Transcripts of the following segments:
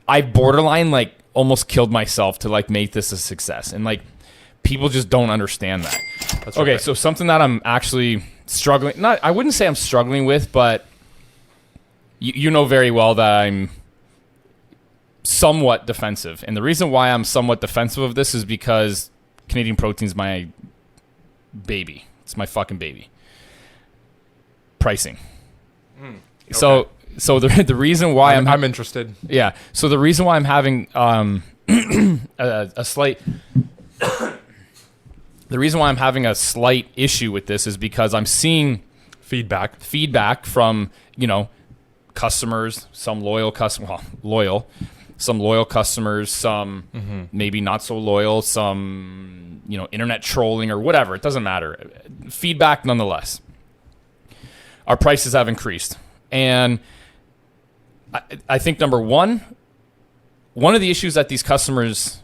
I borderline like almost killed myself to like make this a success, and like people just don't understand that. That's okay, right. so something that I'm actually struggling, I wouldn't say I'm struggling with, but you know very well that I'm somewhat defensive. And the reason why I'm somewhat defensive of this is because Canadian Protein's my baby. It's my fucking baby. Pricing. Okay. So the reason why I'm interested. Yeah. So the reason why I'm having a slight the reason why I'm having a slight issue with this is because I'm seeing feedback from, you know, customers, some loyal customers, some loyal customers, some maybe not so loyal, some, you know, internet trolling or whatever. It doesn't matter. Feedback nonetheless. Our prices have increased. And I think number one of the issues that these customers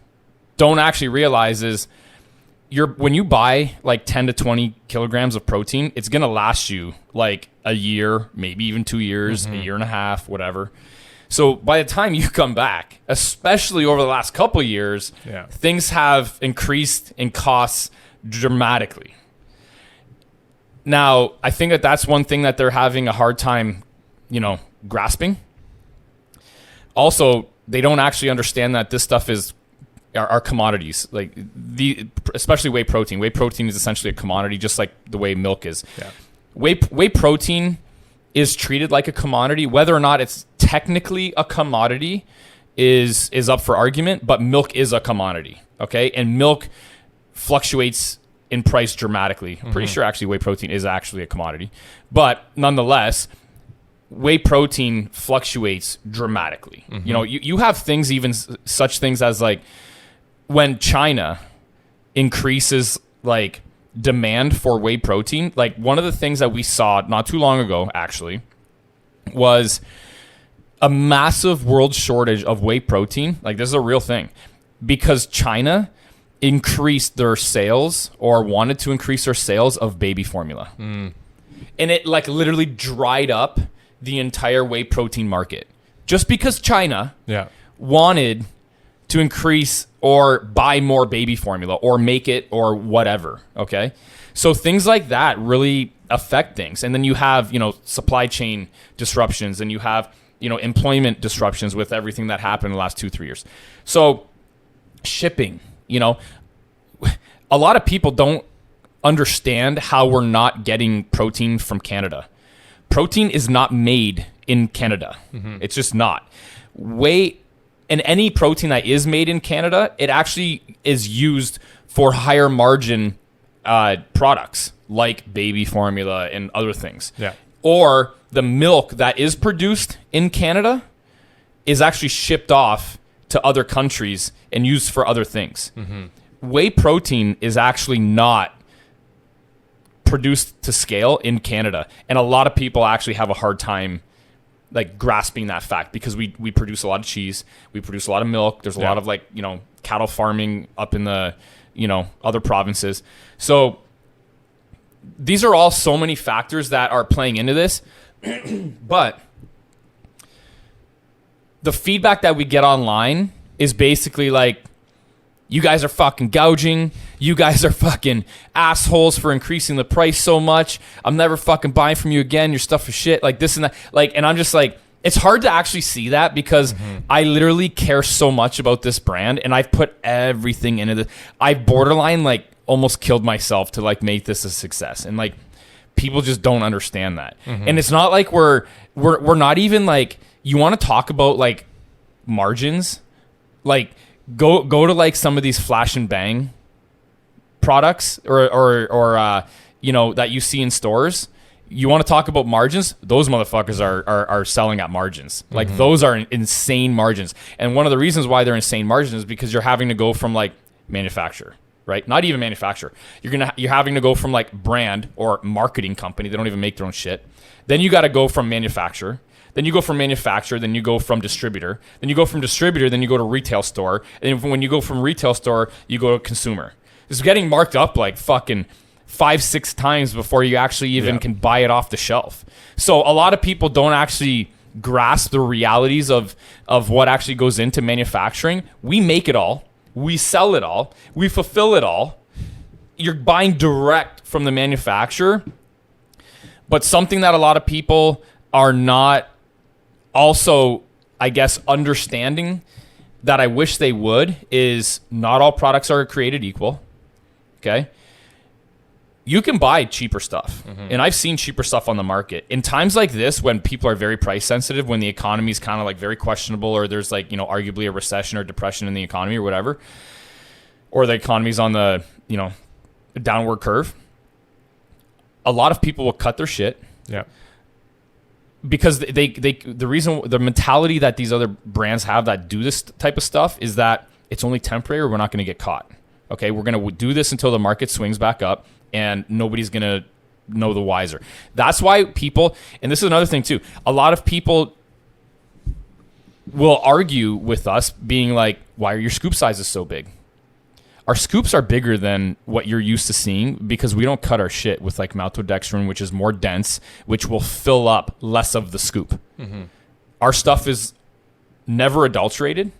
don't actually realize is when you buy like 10 to 20 kilograms of protein, it's going to last you like a year, maybe even 2 years, a year and a half, whatever. So by the time you come back, especially over the last couple of years, things have increased in costs dramatically. Now, I think that that's one thing that they're having a hard time, you know, grasping. Also, they don't actually understand that this stuff are commodities, like especially whey protein. Whey protein is essentially a commodity, just like the way milk is. Yeah. Whey protein is treated like a commodity. Whether or not it's technically a commodity is up for argument, but milk is a commodity, okay? And milk fluctuates in price dramatically. I'm pretty sure actually whey protein is actually a commodity, but nonetheless, whey protein fluctuates dramatically. You know, you have things, even such things as like when China increases like demand for whey protein, like one of the things that we saw not too long ago actually was a massive world shortage of whey protein. Like this is a real thing because China increased their sales or wanted to increase their sales of baby formula. And it like literally dried up the entire whey protein market just because China wanted to increase or buy more baby formula or make it or whatever. Okay. So things like that really affect things. And then you have, you know, supply chain disruptions and you have, you know, employment disruptions with everything that happened in the last 2-3 years. So shipping, you know, a lot of people don't understand how we're not getting protein from Canada. Protein is not made in Canada. It's just not. And any protein that is made in Canada, it actually is used for higher margin products like baby formula and other things. Yeah. Or the milk that is produced in Canada is actually shipped off to other countries and used for other things. Whey protein is actually not produced to scale in Canada. And a lot of people actually have a hard time like grasping that fact because we produce a lot of cheese, we produce a lot of milk. There's a lot of like, you know, cattle farming up in the, you know, other provinces. So these are all so many factors that are playing into this. But the feedback that we get online is basically like, you guys are fucking gouging. You guys are fucking assholes for increasing the price so much. I'm never fucking buying from you again. Your stuff is shit. Like this and that. Like, and I'm just like, it's hard to actually see that because I literally care so much about this brand and I've put everything into this. I borderline like almost killed myself to like make this a success. And like people just don't understand that. And it's not like we're not even like, you want to talk about like margins, like go to like some of these flash and bang products or you know, that you see in stores. You want to talk about margins? Those motherfuckers are selling at margins. Like those are insane margins. And one of the reasons why they're insane margins is because you're having to go from like manufacturer, right? Not even manufacturer. You're having to go from like brand or marketing company. They don't even make their own shit. Then you got to go from manufacturer. Then you go from manufacturer, then you go from distributor. Then you go from distributor, then you go to retail store. And when you go from retail store, you go to consumer. It's getting marked up like fucking 5-6 times before you actually even can buy it off the shelf. So a lot of people don't actually grasp the realities of what actually goes into manufacturing. We make it all. We sell it all. We fulfill it all. You're buying direct from the manufacturer. But something that a lot of people are not also, I guess, understanding that I wish they would is not all products are created equal. Okay? You can buy cheaper stuff. And I've seen cheaper stuff on the market. In times like this, when people are very price sensitive, when the economy is kind of like very questionable, or there's like, arguably a recession or depression in the economy or whatever, or the economy's on the, downward curve, a lot of people will cut their shit. Yeah. Because the mentality that these other brands have that do this type of stuff is that it's only temporary, or we're not going to get caught. Okay, we're going to do this until the market swings back up, and nobody's going to know the wiser. That's why people, and this is another thing too, a lot of people will argue with us being like, why are your scoop sizes so big? Our scoops are bigger than what you're used to seeing because we don't cut our shit with like maltodextrin, which is more dense, which will fill up less of the scoop. Our stuff is never adulterated,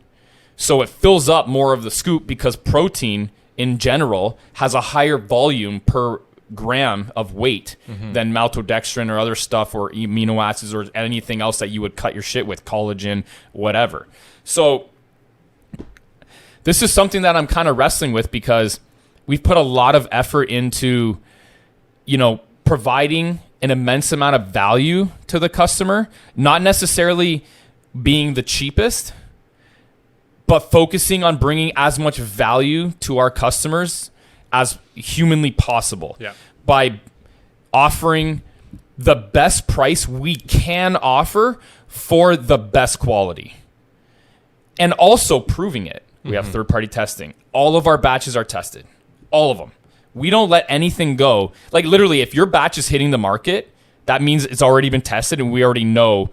so it fills up more of the scoop because protein in general has a higher volume per gram of weight than maltodextrin or other stuff, or amino acids, or anything else that you would cut your shit with, collagen, whatever. So this is something that I'm kind of wrestling with because we've put a lot of effort into, providing an immense amount of value to the customer, not necessarily being the cheapest, but focusing on bringing as much value to our customers as humanly possible by offering the best price we can offer for the best quality, and also proving it. We have third-party testing. All of our batches are tested. All of them. We don't let anything go. Like literally, if your batch is hitting the market, that means it's already been tested and we already know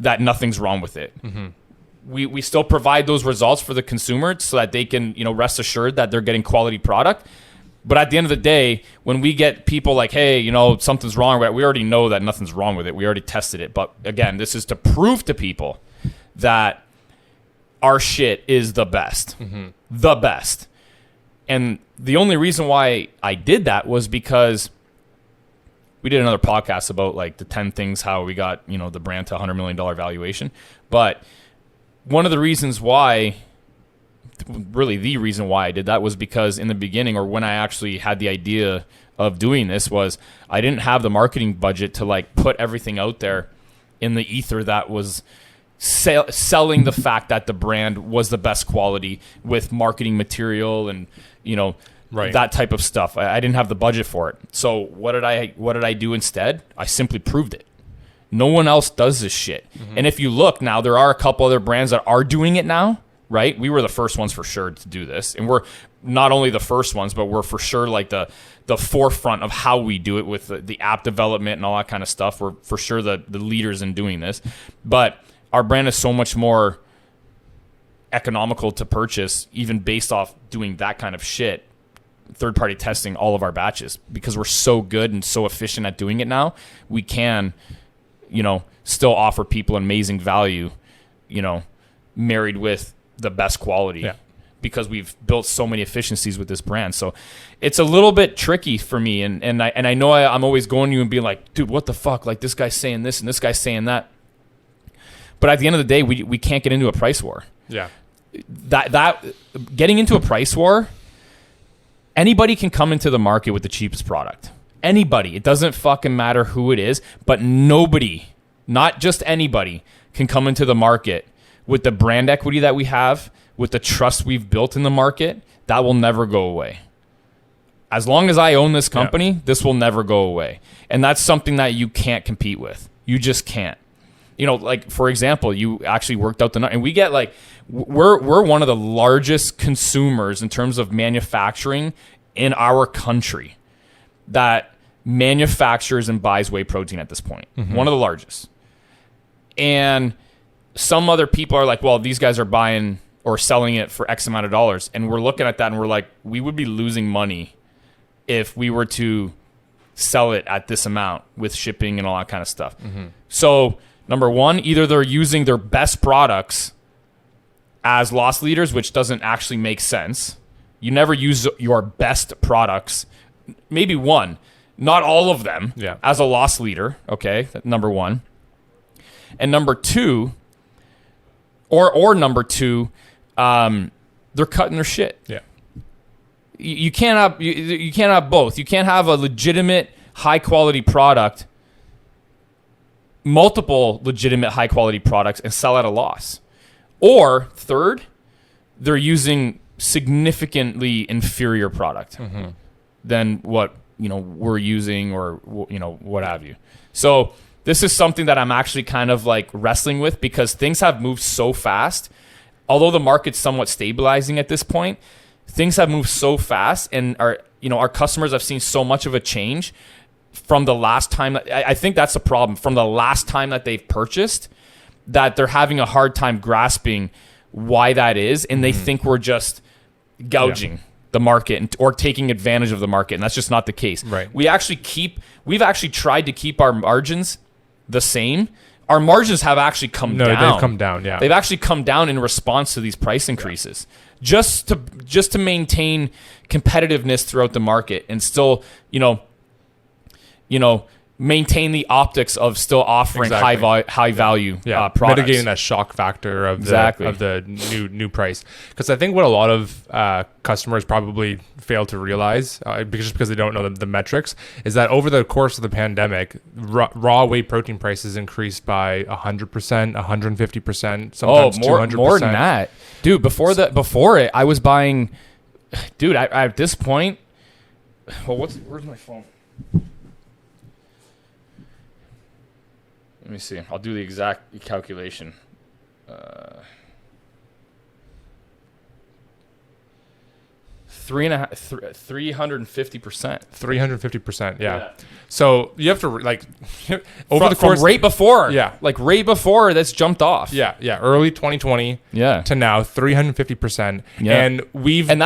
that nothing's wrong with it. We still provide those results for the consumer so that they can, rest assured that they're getting quality product. But at the end of the day, when we get people like, hey, something's wrong with it, we already know that nothing's wrong with it. We already tested it. But again, this is to prove to people that our shit is the best. The best. And the only reason why I did that was because we did another podcast about like the 10 things how we got, the brand to $100 million valuation. But one of the reasons why, really the reason why I did that was because in the beginning, or when I actually had the idea of doing this, was I didn't have the marketing budget to like put everything out there in the ether that was selling the fact that the brand was the best quality with marketing material and that type of stuff. I didn't have the budget for it. So what did I do instead? I simply proved it. No one else does this shit. And if you look now, there are a couple other brands that are doing it now, right? We were the first ones for sure to do this, and we're not only the first ones, but we're for sure like the forefront of how we do it with the app development and all that kind of stuff. We're for sure the leaders in doing this, but our brand is so much more economical to purchase, even based off doing that kind of shit, third-party testing all of our batches, because we're so good and so efficient at doing it now. We can, still offer people amazing value, married with the best quality, because we've built so many efficiencies with this brand. So it's a little bit tricky for me, and I know I'm always going to you and being like, dude, what the fuck? Like, this guy's saying this and this guy's saying that. But at the end of the day, we can't get into a price war. Yeah. That getting into a price war, anybody can come into the market with the cheapest product. Anybody. It doesn't fucking matter who it is, but nobody, not just anybody, can come into the market with the brand equity that we have, with the trust we've built in the market. That will never go away. As long as I own this company, this will never go away. And that's something that you can't compete with. You just can't. Like, for example, you actually worked out and we get like, we're one of the largest consumers in terms of manufacturing in our country that manufactures and buys whey protein at this point. One of the largest. And some other people are like, well, these guys are buying or selling it for X amount of dollars. And we're looking at that and we're like, we would be losing money if we were to sell it at this amount with shipping and all that kind of stuff. So Number one, either they're using their best products as loss leaders, which doesn't actually make sense. You never use your best products, maybe one, not all of them, as a loss leader. Okay, number one. And number two, number two, they're cutting their shit. Yeah. You can't have both. You can't have a legitimate high quality product, multiple legitimate high quality products, and sell at a loss. Or third, they're using significantly inferior product than what we're using, or what have you. So this is something that I'm actually kind of like wrestling with, because things have moved so fast. Although the market's somewhat stabilizing at this point, things have moved so fast, and our customers have seen so much of a change from the last time. I think that's the problem. From the last time that they've purchased, that they're having a hard time grasping why that is, and they think we're just gouging the market or taking advantage of the market, and that's just not the case. Right. We've actually tried to keep our margins the same. Our margins have actually come down. No, they've come down. Yeah, they've actually come down in response to these price increases, just to maintain competitiveness throughout the market, and still, maintain the optics of still offering high value products. Mitigating that shock factor of the new price. Because I think what a lot of customers probably fail to realize, because they don't know the metrics, is that over the course of the pandemic, raw whey protein prices increased by 100%, 150%, sometimes 200%. More than that, dude. Before it, I was buying, dude. At this point, where's my phone? Let me see. I'll do the exact calculation. 350%. 350%. Yeah. So you have to over the course from right before. Yeah. Like right before that's jumped off. Yeah. Early 2020. Yeah. To now 350%. Yeah. And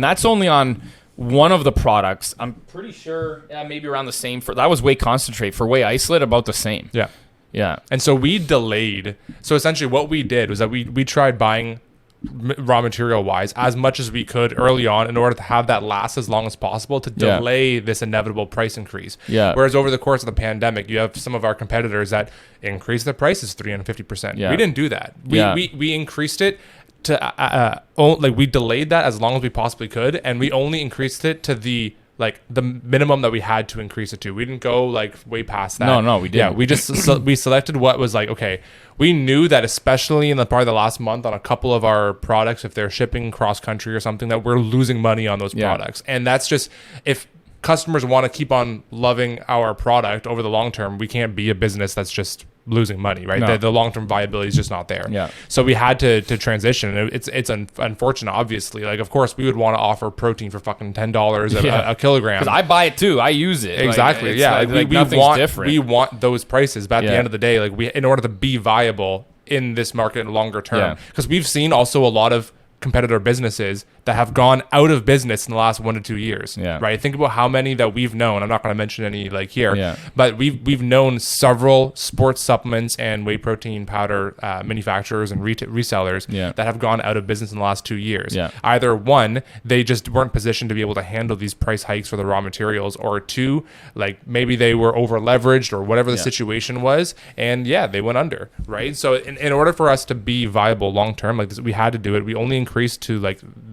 that's only on one of the products. I'm pretty sure, maybe around the same. That was whey concentrate. For whey isolate, about the same. Yeah. Yeah. And so we delayed. So essentially what we did was that we tried buying raw material wise as much as we could early on in order to have that last as long as possible to delay this inevitable price increase. Yeah. Whereas over the course of the pandemic, you have some of our competitors that increased their prices 350%. Yeah. We didn't do that. We increased it to we delayed that as long as we possibly could, and we only increased it to the minimum that we had to increase it to. We didn't go way past that. No, we didn't. Yeah, we just we selected what was okay. We knew that, especially in probably the last month on a couple of our products, if they're shipping cross country or something, that we're losing money on those products. And that's just, if customers want to keep on loving our product over the long term, we can't be a business that's just losing money, right? No. The long-term viability is just not there. Yeah. So we had to transition. It's unfortunate, obviously. Of course, we would want to offer protein for fucking $10 a kilogram. Because I buy it too. I use it. Exactly. We want those prices, but at the end of the day, in order to be viable in this market longer term, because we've seen also a lot of competitor businesses that have gone out of business in the last 1 to 2 years. Yeah. Right. Think about how many that we've known. I'm not going to mention any here. Yeah. But we've known several sports supplements and whey protein powder manufacturers and resellers that have gone out of business in the last 2 years. Yeah. Either one, they just weren't positioned to be able to handle these price hikes for the raw materials, or two, maybe they were over leveraged or whatever the situation was, and they went under. Right. So in order for us to be viable long term like this, we had to do it. We only increased to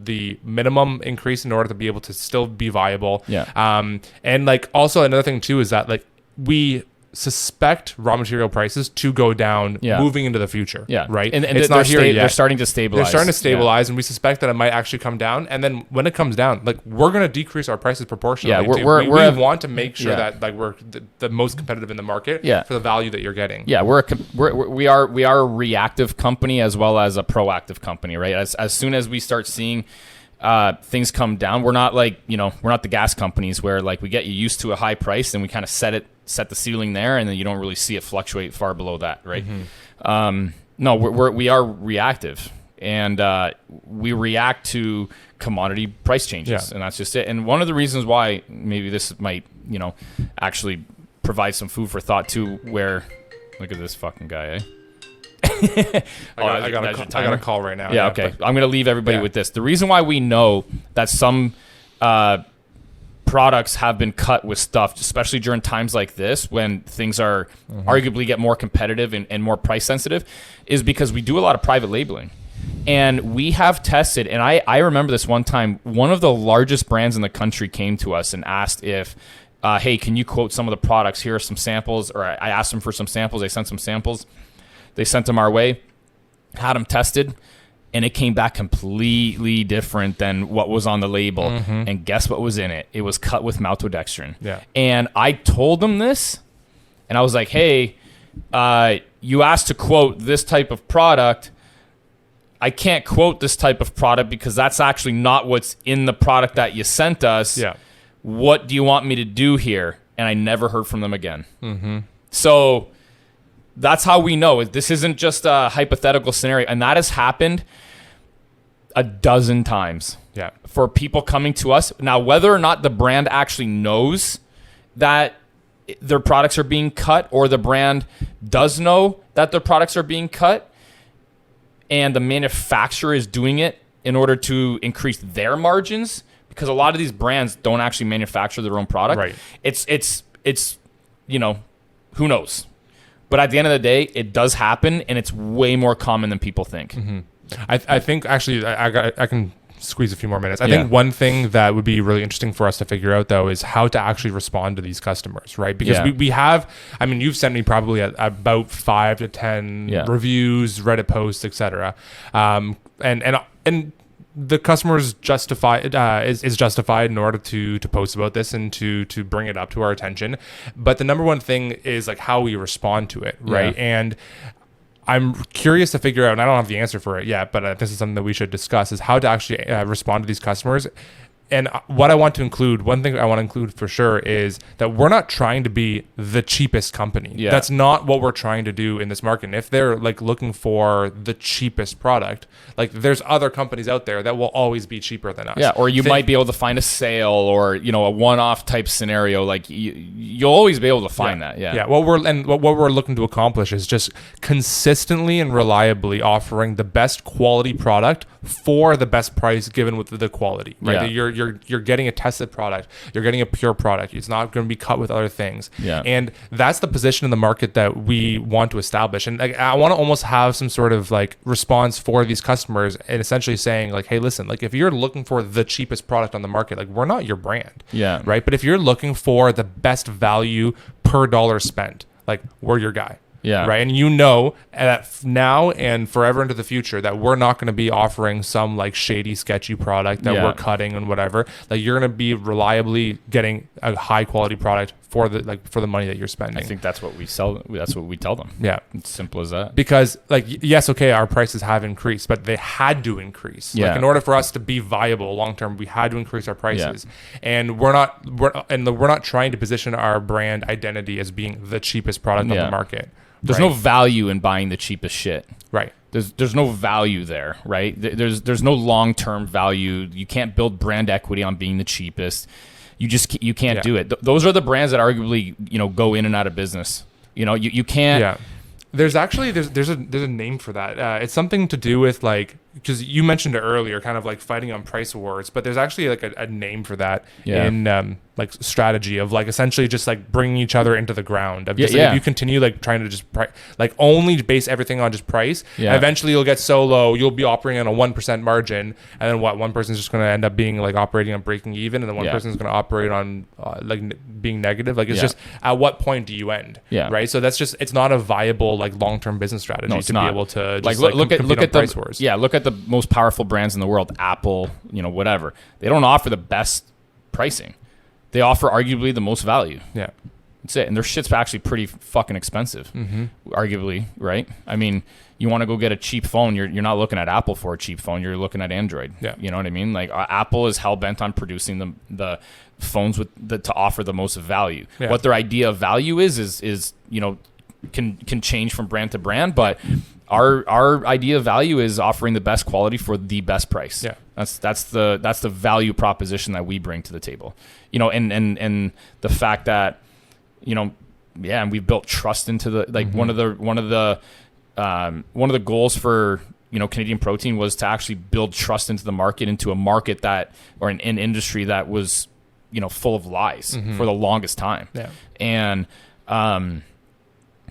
the minimum increase in order to be able to still be viable. And also another thing too is that we suspect raw material prices to go down moving into the future. Right. And it's not here yet. They're starting to stabilize. They're starting to stabilize, and we suspect that it might actually come down. And then when it comes down, we're going to decrease our prices proportionally. We want to make sure that we're the most competitive in the market for the value that you're getting. Yeah, we are a reactive company as well as a proactive company, right? As soon as we start seeing things come down, we're not we're not the gas companies where we get you used to a high price and we kind of set the ceiling there, and then you don't really see it fluctuate far below that, right? No, we are reactive, and we react to commodity price changes, and that's just it. And one of the reasons why maybe this might actually provide some food for thought too, where Look at this fucking guy, eh? I got a call right now. Yeah, okay. I'm going to leave everybody with this. The reason why we know that some products have been cut with stuff, especially during times like this when things are arguably get more competitive and more price sensitive, is because we do a lot of private labeling. And we have tested, and I remember this one time, one of the largest brands in the country came to us and asked if, hey, can you quote some of the products? Here are some samples. Or I asked them for some samples. They sent some samples. They sent them our way, had them tested, and it came back completely different than what was on the label. And guess what was in it? It was cut with maltodextrin. Yeah. And I told them this, and I was like, hey, you asked to quote this type of product. I can't quote this type of product because that's actually not what's in the product that you sent us. Yeah. What do you want me to do here? And I never heard from them again. So that's how we know. This isn't just a hypothetical scenario. And that has happened a dozen times. Yeah. For people coming to us. Now, whether or not the brand actually knows that their products are being cut, or the brand does know that their products are being cut, and the manufacturer is doing it in order to increase their margins, because a lot of these brands don't actually manufacture their own product. Right. It's you know, who knows? But at the end of the day, it does happen, and it's way more common than people think. I think actually I can squeeze a few more minutes. I think one thing that would be really interesting for us to figure out, though, is how to actually respond to these customers, right? Because we have, I mean, you've sent me probably about 5 to 10 reviews, Reddit posts, etc. And the customer is justified in order to post about this and to bring it up to our attention. But the number one thing is like how we respond to it, right? And I'm curious to figure out, and I don't have the answer for it yet, but this is something that we should discuss, is how to actually respond to these customers. And what I want to include, one thing I want to include for sure, is that we're not trying to be the cheapest company. Yeah. That's not what we're trying to do in this market. And if they're like looking for the cheapest product, like there's other companies out there that will always be cheaper than us. Yeah, or you might be able to find a sale, or a one-off type scenario. Like you'll always be able to find that. Yeah. Yeah. What we're looking to accomplish is just consistently and reliably offering the best quality product for the best price, given with the quality. Right. Yeah. You're getting a tested product. You're getting a pure product. It's not going to be cut with other things. Yeah. And that's the position in the market that we want to establish. And I want to almost have some sort of like response for these customers, and essentially saying like, hey, listen, like if you're looking for the cheapest product on the market, like we're not your brand. Yeah. Right. But if you're looking for the best value per dollar spent, like we're your guy. Yeah. Right. And that now and forever into the future that we're not going to be offering some like shady, sketchy product that we're cutting and whatever. Like you're going to be reliably getting a high quality product for the money that you're spending. I think that's what we sell. That's what we tell them. Yeah. It's simple as that. Because like, yes, okay, our prices have increased, but they had to increase. Yeah. Like in order for us to be viable long term, we had to increase our prices. Yeah. And we're not trying to position our brand identity as being the cheapest product on the market. There's no value in buying the cheapest shit. Right. There's no value there, right? There's no long-term value. You can't build brand equity on being the cheapest. You can't do it. Those are the brands that arguably, go in and out of business. You can't. Yeah. There's a name for that. It's something to do with like, because you mentioned it earlier, kind of like fighting on price wars, but there's actually like a name for that in like strategy of like essentially just like bringing each other into the ground of just like, if you continue like trying to just like only base everything on just price, eventually you'll get so low, you'll be operating on a 1% margin, and then one person's just going to end up being like operating on breaking even, and then one person's going to operate on like being negative. Like it's just, at what point do you end? Yeah. Right. So that's just, it's not a viable like long-term business strategy to be able to just look at the price wars. Yeah. Look at the most powerful brands in the world, Apple, whatever. They don't offer the best pricing. They offer arguably the most value. Yeah. That's it. And their shit's actually pretty fucking expensive, arguably, right? I mean, you want to go get a cheap phone, you're not looking at Apple for a cheap phone, you're looking at Android. Yeah. You know what I mean? Like Apple is hell-bent on producing the phones to offer the most value. Yeah. What their idea of value is can change from brand to brand, but our idea of value is offering the best quality for the best price. Yeah. That's the value proposition that we bring to the table. And the fact that, and we've built trust into the, like, one of the goals for, you know, Canadian Protein was to actually build trust into the market, into a market that, or an industry that was, you know, full of lies for the longest time. Yeah. And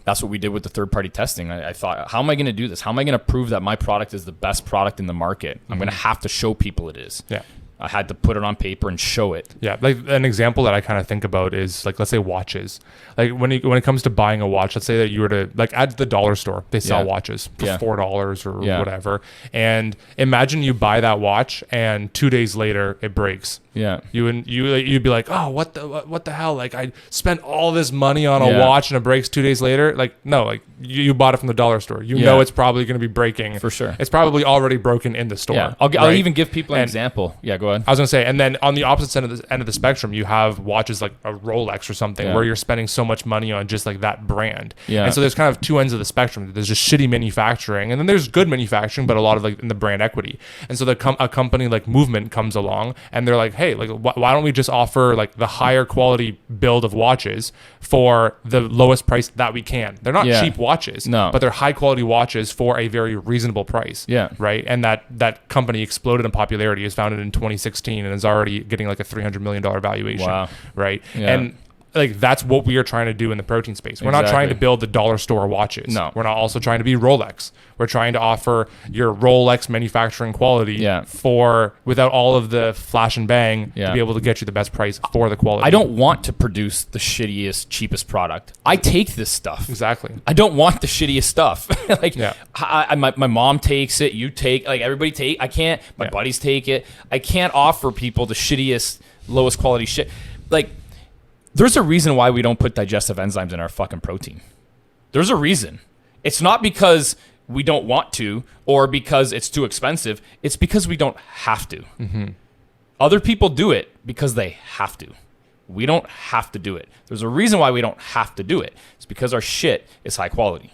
that's what we did with the third-party testing. I thought, how am I going to do this? How am I going to prove that my product is the best product in the market? I'm going to have to show people it is. Yeah. I had to put it on paper and show it. Yeah, like an example that I kind of think about is, like, let's say watches. Like when it comes to buying a watch, let's say that you were to, like, at the dollar store, they sell watches for $4 or whatever. And imagine you buy that watch and 2 days later it breaks. Yeah, you'd be like, oh, what the hell? Like, I spent all this money on a watch and it breaks 2 days later. Like, no, like you bought it from the dollar store. You know it's probably going to be breaking for sure. It's probably already broken in the store. Yeah, I'll even give people an example. Yeah, go ahead. I was going to say, and then on the opposite end of the spectrum, you have watches like a Rolex or something where you're spending so much money on just like that brand. Yeah, and so there's kind of two ends of the spectrum. There's just shitty manufacturing, and then there's good manufacturing, but a lot of like in the brand equity. And so a company like Movement comes along, and they're like, hey, like why don't we just offer like the higher quality build of watches for the lowest price that we can? They're not cheap watches, but they're high quality watches for a very reasonable price. Yeah, right. And that company exploded in popularity. It was founded in 2016 and is already getting like a $300 million valuation. Wow. Right. Yeah. And like that's what we are trying to do in the protein space. We're not trying to build the dollar store watches. No. We're not also trying to be Rolex. We're trying to offer your Rolex manufacturing quality for without all of the flash and bang to be able to get you the best price for the quality. I don't want to produce the shittiest, cheapest product. I take this stuff. Exactly. I don't want the shittiest stuff. Like my mom takes it, you take, like everybody take. I can't. My buddies take it. I can't offer people the shittiest, lowest quality shit. Like, there's a reason why we don't put digestive enzymes in our fucking protein. There's a reason. It's not because we don't want to or because it's too expensive. It's because we don't have to. Mm-hmm. Other people do it because they have to. We don't have to do it. There's a reason why we don't have to do it. It's because our shit is high quality.